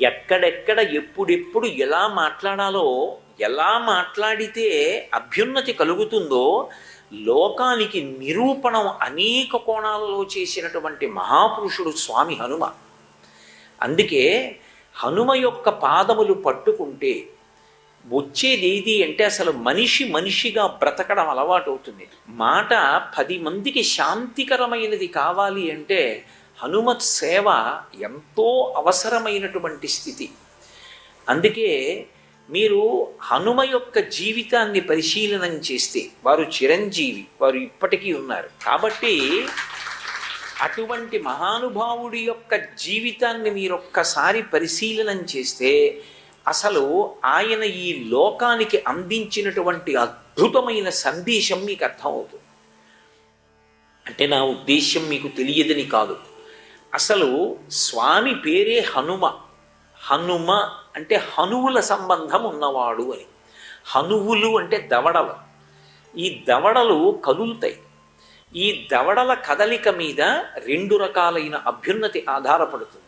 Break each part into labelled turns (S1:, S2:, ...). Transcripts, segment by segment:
S1: ఎక్కడెక్కడ ఎప్పుడెప్పుడు ఎలా మాట్లాడాలో, ఎలా మాట్లాడితే అభ్యున్నతి కలుగుతుందో లోకానికి నిరూపణం అనేక కోణాలలో చేసినటువంటి మహాపురుషుడు స్వామి హనుమ. అందుకే హనుమ యొక్క పాదములు పట్టుకుంటే వచ్చేదేది అంటే అసలు మనిషి మనిషిగా బ్రతకడం అలవాటు అవుతుంది. మాట 10 మందికి శాంతికరమైనది కావాలి అంటే హనుమత్ సేవ ఎంతో అవసరమైనటువంటి స్థితి. అందుకే మీరు హనుమ యొక్క జీవితాన్ని పరిశీలనం చేస్తే వారు చిరంజీవి, వారు ఇప్పటికీ ఉన్నారు. కాబట్టి అటువంటి మహానుభావుడి యొక్క జీవితాన్ని మీరొక్కసారి పరిశీలనం చేస్తే అసలు ఆయన ఈ లోకానికి అందించినటువంటి అద్భుతమైన సందేశం మీకు అర్థమవుతుంది. అంటే నా ఉద్దేశ్యం మీకు తెలియదని కాదు. అసలు స్వామి పేరే హనుమ. హనుమ అంటే హనువుల సంబంధం ఉన్నవాడు అని. హనువులు అంటే దవడలు. ఈ దవడలు కదులుతాయి. ఈ దవడల కదలిక మీద 2 రకాలైన అభ్యున్నతి ఆధారపడుతుంది.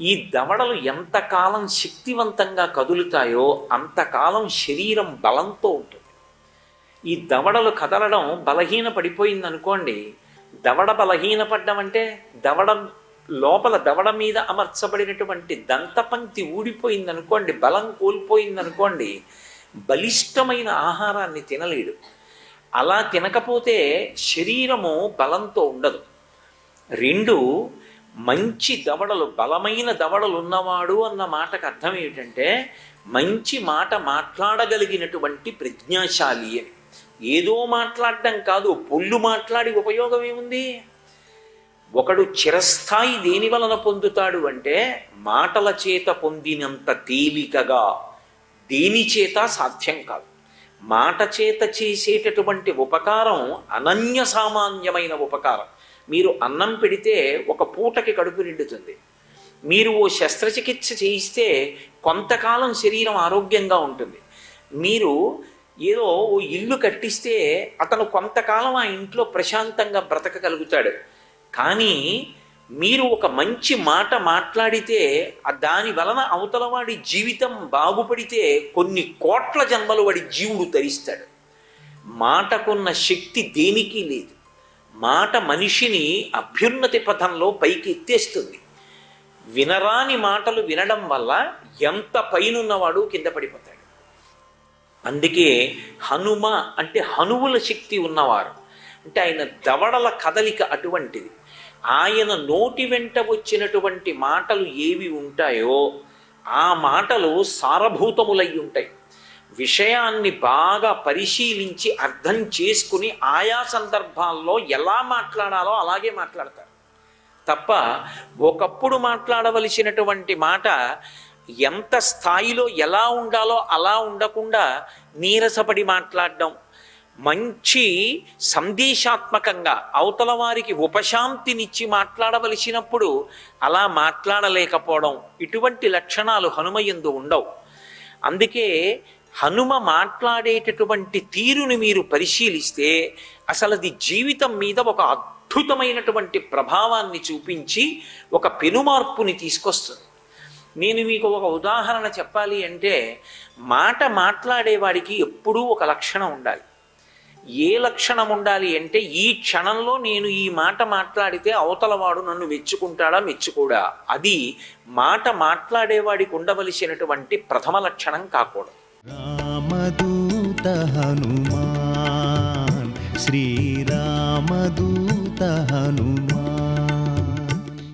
S1: ఈ దవడలు ఎంతకాలం శక్తివంతంగా కదులుతాయో అంతకాలం శరీరం బలంతో ఉంటుంది. ఈ దవడలు కదలడం బలహీన పడిపోయిందనుకోండి, దవడ బలహీనపడ్డం అంటే దవడ లోపల దవడ మీద అమర్చబడినటువంటి దంతపంక్తి ఊడిపోయిందనుకోండి, బలం కోల్పోయిందనుకోండి, బలిష్టమైన ఆహారాన్ని తినలేడు. అలా తినకపోతే శరీరము బలంతో ఉండదు. 2 మంచి దవడలు, బలమైన దవడలు ఉన్నవాడు అన్న మాటకు అర్థం ఏమిటంటే మంచి మాట మాట్లాడగలిగినటువంటి ప్రజ్ఞాశాలి అని. ఏదో మాట్లాడడం కాదు, పొల్లు మాట్లాడి ఉపయోగం ఏముంది? ఒకడు చిరస్థాయి దేని వలన పొందుతాడు అంటే మాటల చేత పొందినంత తేలికగా దేని చేత సాధ్యం కాదు. మాట చేత చేసేటటువంటి ఉపకారం అనన్య సామాన్యమైన ఉపకారం. మీరు అన్నం పెడితే ఒక పూటకి కడుపు నిండుతుంది. మీరు ఓ శస్త్రచికిత్స చేయిస్తే కొంతకాలం శరీరం ఆరోగ్యంగా ఉంటుంది. మీరు ఏదో ఓ ఇల్లు కట్టిస్తే అతను కొంతకాలం ఆ ఇంట్లో ప్రశాంతంగా బ్రతకగలుగుతాడు. కానీ మీరు ఒక మంచి మాట మాట్లాడితే దాని వలన అవతల వాడి జీవితం బాగుపడితే కొన్ని కోట్ల జన్మలు వాడి జీవుడు తరిస్తాడు. మాటకున్న శక్తి దేనికి లేదు. మాట మనిషిని అభ్యున్నతి పథంలో పైకి ఎత్తేస్తుంది. వినరాని మాటలు వినడం వల్ల ఎంత పైనున్నవాడు కింద పడిపోతాడు. అందుకే హనుమ అంటే హనువుల శక్తి ఉన్నవారు. అంటే ఆయన దవడల కదలిక అటువంటిది. ఆయన నోటి వెంట వచ్చినటువంటి మాటలు ఏవి ఉంటాయో ఆ మాటలు సారభూతములై ఉంటాయి. విషయాన్ని బాగా పరిశీలించి అర్థం చేసుకుని ఆయా సందర్భాల్లో ఎలా మాట్లాడాలో అలాగే మాట్లాడతారు తప్ప ఒకప్పుడు మాట్లాడవలసినటువంటి మాట ఎంత స్థాయిలో ఎలా ఉండాలో అలా ఉండకుండా నీరసపడి మాట్లాడడం, మంచి సందేశాత్మకంగా అవతల వారికి ఉపశాంతినిచ్చి మాట్లాడవలసినప్పుడు అలా మాట్లాడలేకపోవడం, ఇటువంటి లక్షణాలు హనుమయందు ఉండవు. అందుకే హనుమ మాట్లాడేటటువంటి తీరుని మీరు పరిశీలిస్తే అసలు అది జీవితం మీద ఒక అద్భుతమైనటువంటి ప్రభావాన్ని చూపించి ఒక పెనుమార్పుని తీసుకొస్తుంది. నేను మీకు ఒక ఉదాహరణ చెప్పాలి అంటే మాట మాట్లాడేవాడికి ఎప్పుడూ ఒక లక్షణం ఉండాలి. ఏ లక్షణం ఉండాలి అంటే ఈ క్షణంలో నేను ఈ మాట మాట్లాడితే అవతలవాడు నన్ను మెచ్చుకుంటాడా మెచ్చుకోడా, అది మాట మాట్లాడేవాడికి ఉండవలసినటువంటి ప్రథమ లక్షణం కాకూడదు.
S2: రామదూత హనుమాన్, శ్రీరామదూత హనుమాన్.